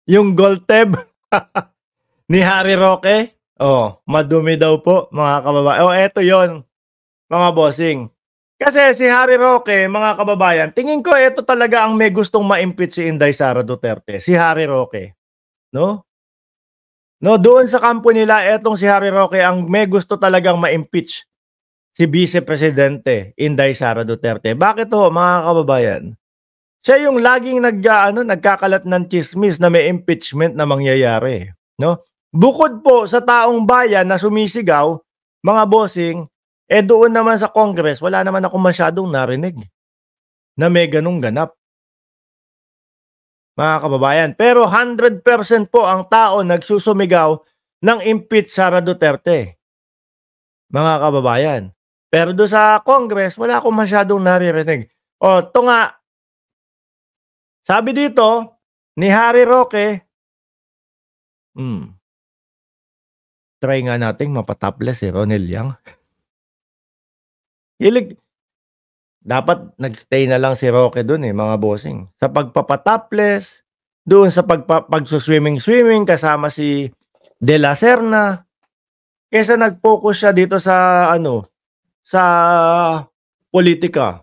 Yung Golteb ni Harry Roque, oh, madumi daw po mga kababayan. Oh, eto yon mga bossing. Kasi si Harry Roque, mga kababayan, tingin ko ito talaga ang may gustong ma-impeach si Inday Sara Duterte, si Harry Roque, no? No, doon sa kampo nila, etong si Harry Roque ang may gusto talagang ma-impeach si Vice Presidente Inday Sara Duterte. Bakit ho, mga kababayan? Siya yung laging nagkakalat ng tsismis na may impeachment na mangyayari, no? Bukod po sa taong bayan na sumisigaw, mga bossing, doon naman sa Congress, wala naman ako masyadong narinig na may ganung ganap, mga kababayan. Pero 100% po ang tao nagsusumigaw ng impeach Sara Duterte, mga kababayan. Pero doon sa Congress, wala akong masyadong naririnig. O, ito nga, sabi dito ni Harry Roque, try nga nating mapa-topless si Ronel Yang. Dapat nag-stay na lang si Roque doon mga bossing. Sa pagpapa-topless, doon sa pagsuswimming-swimming kasama si De La Serna, kaysa nag-focus siya dito sa sa politika.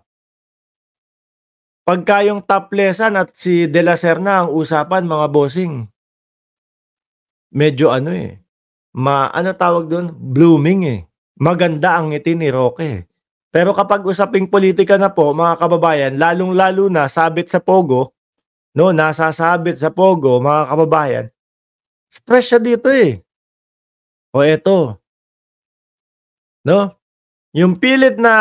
Pagka yung toplessan at si De La Serna ang usapan, mga bossing, medyo tawag doon? Blooming Maganda ang ngiti ni Roque. Pero kapag usaping politika na po, mga kababayan, lalong-lalo na sabit sa pogo, no, nasasabit sa pogo, mga kababayan, stress siya dito O eto, no? Yung pilit na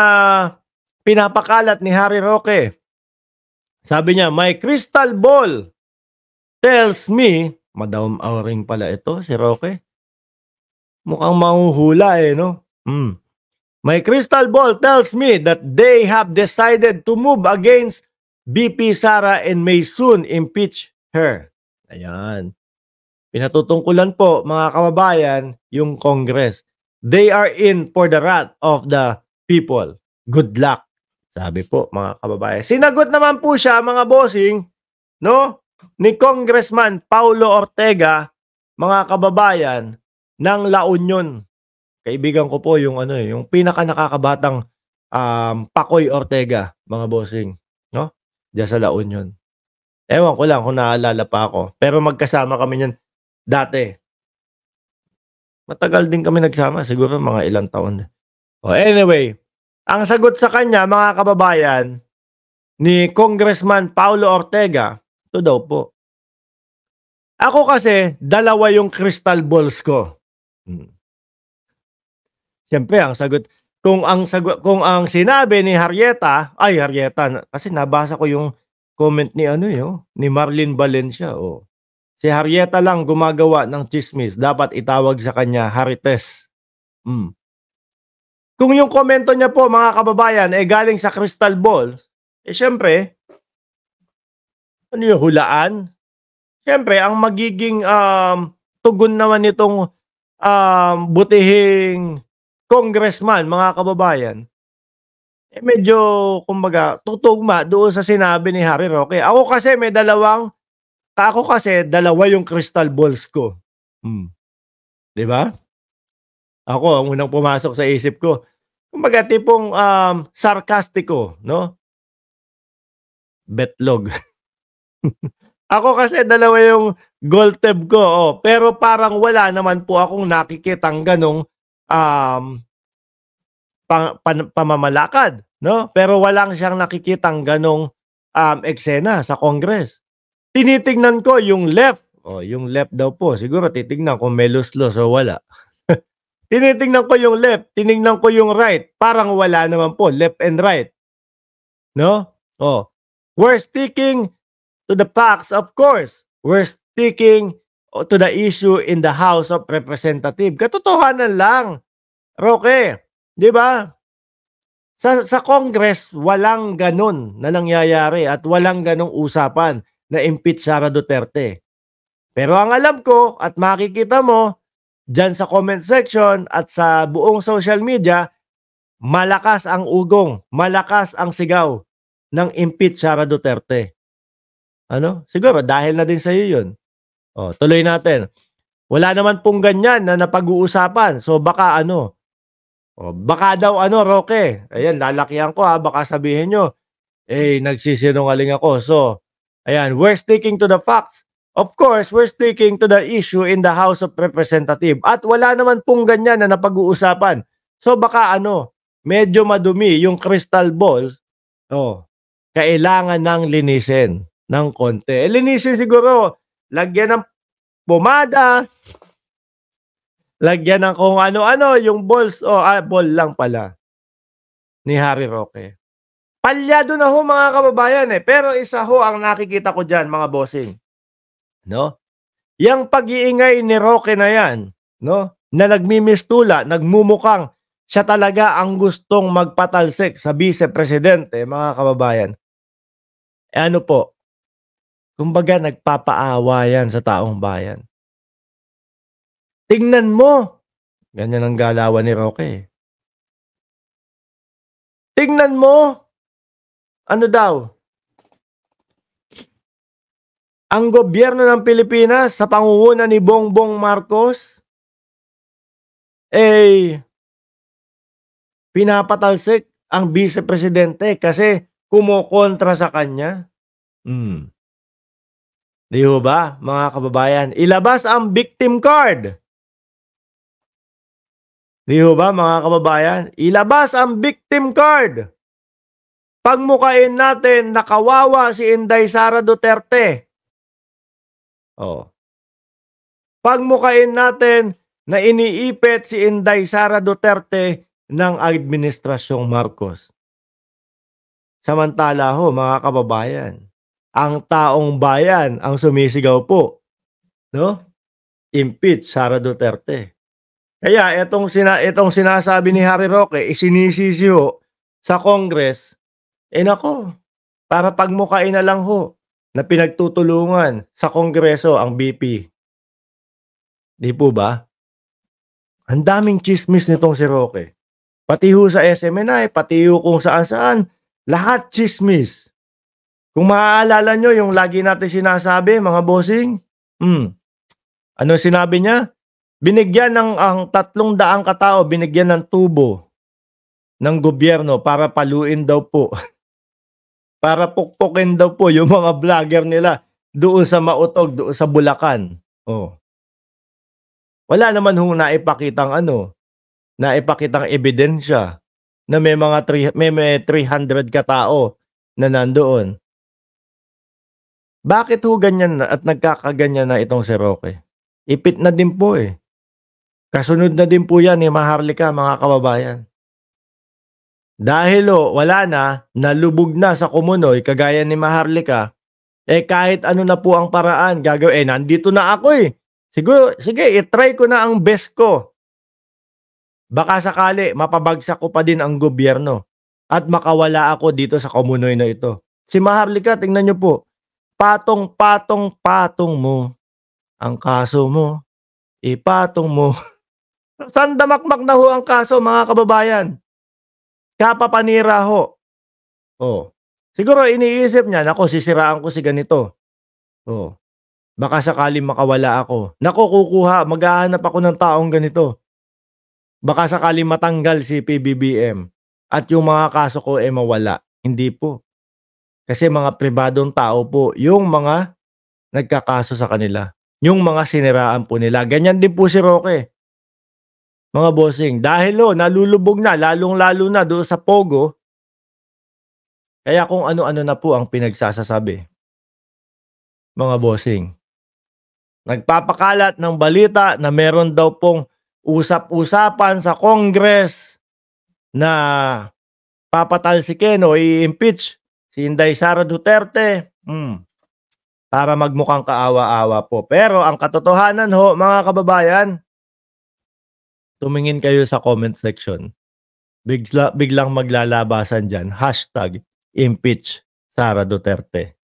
pinapakalat ni Harry Roque, sabi niya, my crystal ball tells me, Madam Auring pala ito, si Roque. Mukhang mahuhula no? My crystal ball tells me that they have decided to move against VP Sara and may soon impeach her. Ayan. Pinatutungkulan po, mga kababayan, yung Congress. They are in for the wrath of the people. Good luck. Sabi po, mga kababayan. Sinagot naman po siya, mga bossing, no, ni Congressman Paulo Ortega, mga kababayan, ng La Union. Kaibigan ko po yung yung pinaka nakakabatang Pakoy Ortega, mga bossing, no? Diyan sa La Union. Ewan ko lang kung naalala pa ako, pero magkasama kami niyan dati. Matagal din kami nagsama, siguro mga ilang taon. Anyway, ang sagot sa kanya, mga kababayan, ni Congressman Paulo Ortega, ito daw po. Ako kasi, dalawa yung crystal balls ko. Siyempre, kung ang sinabi ni Harrieta, kasi nabasa ko yung comment ni ni Marlene Valencia. Si Harrieta lang gumagawa ng chismis, dapat itawag sa kanya Harites. Kung yung komento niya po, mga kababayan, galing sa crystal ball, siyempre, ano yung hulaan? Siyempre, ang magiging tugon naman nitong butihing congressman, mga kababayan, medyo, kumbaga, tutugma doon sa sinabi ni Harry Roque. Ako kasi dalawa yung crystal balls ko. Di ba? Ako, ang unang pumasok sa isip ko, kumbaga, tipong sarkastiko, no? Betlog. Ako kasi dalawa yung Golteb ko, pero parang wala naman po akong nakikitang ganong pamamalakad, no? Pero walang siyang nakikitang ganong eksena sa Congress. Tinitingnan ko yung left. Yung left daw po. Siguro titignan kung may luslos o wala. Tinitingnan ko yung left. Tinignan ko yung right. Parang wala naman po. Left and right. No? We're sticking to the facts, of course. We're sticking to the issue in the House of Representatives. Katotohanan lang. Roque, di ba? Sa Congress, walang ganun na nangyayari at walang ganung usapan na impeach Sara Duterte. Pero ang alam ko at makikita mo dyan sa comment section at sa buong social media, malakas ang ugong, malakas ang sigaw ng impeach Sara Duterte. Siguro dahil na din sa iyo yun. Tuloy natin. Wala naman pong ganyan na napag-uusapan. So baka ano, baka daw ano, Roque, ayan, lalakihan ko ha, baka sabihin nyo, nagsisinungaling ako. So, ayan, we're sticking to the facts. Of course, we're sticking to the issue in the House of Representatives. At wala naman pong ganyan na napag-uusapan. So baka ano, medyo madumi yung crystal ball, kailangan ng linisin ng konti. Linisin siguro, lagyan ng pomada, lagyan ng kung ano-ano, yung balls, ball lang pala ni Harry Roque. Palyado na ho mga kababayan pero isa ho ang nakikita ko dyan mga bossing. No? Yang pag-iingay ni Roque na yan, no? Na nagmimistula, nagmumukhang siya talaga ang gustong magpatalsik sa vice-presidente, mga kababayan. Ano po? Kumbaga nagpapaawa yan sa taong bayan. Tingnan mo. Ganyan ang galawan ni Roque. Tingnan mo. Ano daw? Ang gobyerno ng Pilipinas sa pangunguna ni Bongbong Marcos pinapatalsik ang vice-presidente kasi kumokontra sa kanya. Di ba, mga kababayan? Ilabas ang victim card. Di ba, mga kababayan? Ilabas ang victim card. Pagmukain natin na kawawa si Inday Sara Duterte. Pagmukain natin na iniipit si Inday Sara Duterte ng Administrasyong Marcos. Samantala ho, mga kababayan, ang taong bayan ang sumisigaw po, no? Impeach Sara Duterte. Kaya itong sinasabi ni Harry Roque, isinisisi ho sa Congress, nako, para pagmukain na lang ho na pinagtutulungan sa Kongreso ang BP. Di po ba? Ang daming chismis nitong si Roque. Pati ho sa SMNI, pati ho kung saan-saan, lahat chismis. Kung maaalala nyo yung lagi natin sinasabi, mga bossing, ano sinabi niya? Binigyan ng ang 300 katao, binigyan ng tubo ng gobyerno para paluin daw po. Para pukpukin daw po yung mga vlogger nila doon sa Mautog, doon sa Bulacan. Wala naman hong naipakitang ebidensya na may mga 300 katao na nandoon. Bakit ho ganyan na at nagkakaganyan na itong si Roque? Ipit na din po Kasunod na din po yan ni Maharlika, mga kababayan. Dahil wala na, nalubog na sa Kumunoy, kagaya ni Maharlika, kahit ano na po ang paraan gagawin, nandito na ako Siguro, sige, itry ko na ang best ko. Baka sakali, mapabagsak ko pa din ang gobyerno at makawala ako dito sa Kumunoy na ito. Si Maharlika, tingnan nyo po, patong mo ang kaso mo, ipatong mo. Saan damakmak na ho ang kaso, mga kababayan? Kapapanira ho. Siguro iniisip niya, nako, sisiraan ko si ganito. Baka sakaling makawala ako. Nako, maghahanap ako ng taong ganito. Baka sakaling matanggal si PBBM at yung mga kaso ko mawala. Hindi po. Kasi mga pribadong tao po, yung mga nagkakaso sa kanila. Yung mga siniraan po nila. Ganyan din po si Roque. Mga bossing. Dahil nalulubog na, lalong-lalo na doon sa Pogo. Kaya kung ano-ano na po ang pinagsasasabi. Mga bossing. Nagpapakalat ng balita na meron daw pong usap-usapan sa Congress na papatalsikin o i-impeach si Inday Sara Duterte para magmukhang kaawa-awa po. Pero ang katotohanan ho, mga kababayan, tumingin kayo sa comment section. Biglang maglalabasan dyan, #impeach Sara Duterte.